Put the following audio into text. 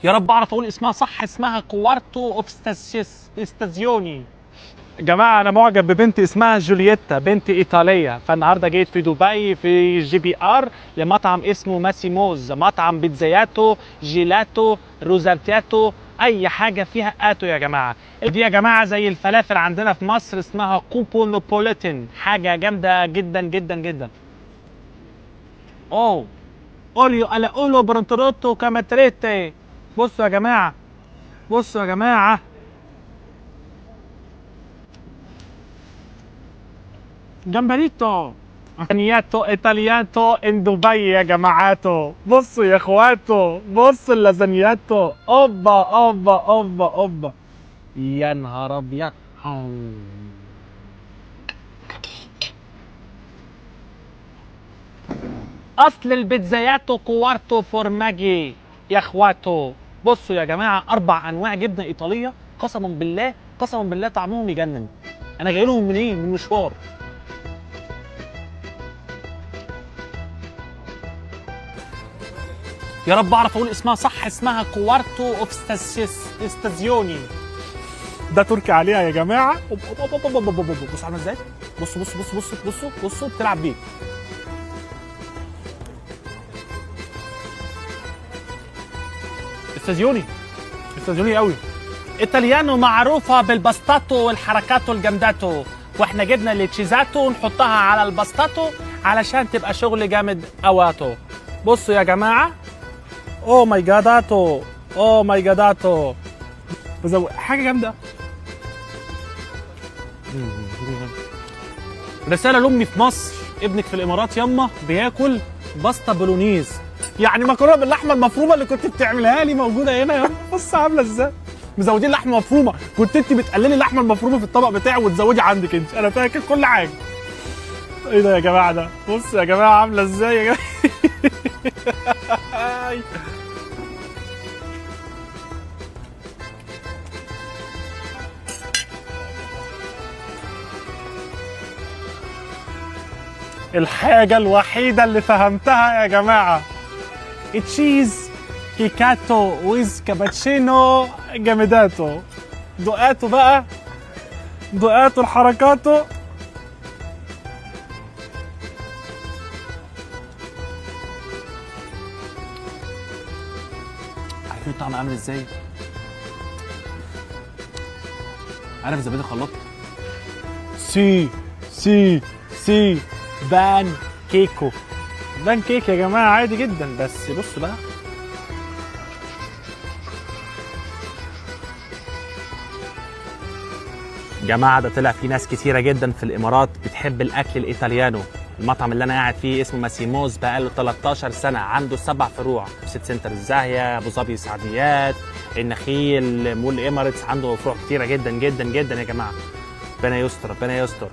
يا رب اعرف اقول اسمها صح. اسمها كوارتو اوف ستازيوني. يا جماعه انا معجب ببنت اسمها جولييتا، بنت ايطاليه. فالنهارده جيت في دبي في GBR لمطعم اسمه ماسيموز، مطعم بيتزاياتو، جيلاتو، روزالتياتو، اي حاجه فيها اتو يا جماعه. دي يا جماعه زي الفلافل عندنا في مصر، اسمها كوبو نابوليتان، حاجه جامده جدا جدا جدا. اوه اوليو على اولو برونتروتو كاماتريتي. بصوا يا جماعه، بصوا يا جماعه، جمبريتو ايطالياتو ايطالياتو ان دبي يا جماعاتو. بصوا يا اخواتو، بصوا اللازانياتو. اوبا اوبا اوبا اوبا، يا نهار ابيض. اصل البيتزاياتو كوارتو فورماجي يا اخواتو. بصوا يا جماعه، 4 انواع جبنه ايطاليه، قسما بالله قسما بالله طعمهم يجنن. انا جاي لهم منين؟ من مشوار. يا رب اعرف اقول اسمها صح. اسمها كوارتو اوف ستازيوني. ده تركي عليها يا جماعه. بص عامله ازاي، بصوا بصوا بصوا بصوا بصوا بصوا بتلعب بيه. استازيوني، استازيوني قوي. ايطاليانو معروفه بالباستاتو والحركاتو الجامداتو، واحنا جبنا التشيزاتو ونحطها على الباستاتو علشان تبقى شغل جامد اواتو. بصوا يا جماعه، اوه ماي جاداتو، اوه ماي جاداتو، حاجه جامده. رساله لامي في مصر، ابنك في الامارات ياما بياكل باستا بولونيز، يعني مكرونه باللحمه المفرومه اللي كنت بتعملها لي موجوده هنا يا. بص عامله ازاي، مزودين لحمه مفرومه. كنت انت بتقللي اللحمه المفرومه في الطبق بتاعي وتزودي عندك انت، انا فاكر كل حاجه. ايه ده يا جماعه ده؟ بص يا جماعه عامله ازاي يا جماعه. الحاجة الوحيدة اللي فهمتها يا جماعة، تشيز كيكاتو ويز كابتشينو جامداتو. دقاتو بقى، دقاتو الحركاتو. عارفين الطعم عامل ازاي؟ عارف زبادي الخلاط؟ سي سي سي بان كيكو، بان كيك يا جماعه عادي جدا. بس بصوا بقى، جماعه ده طلع في ناس كتيره جدا في الامارات بتحب الاكل الايطاليانو. المطعم اللي انا قاعد فيه اسمه ماسيموز، بقاله 13 سنه، عنده 7 فروع في سيتي سنتر الزاهيه، ابو ظبي سعديات، النخيل، مول اماريتس، عنده فروع كتيره جدا جدا جدا يا جماعه. ربنا يستر، ربنا يستر.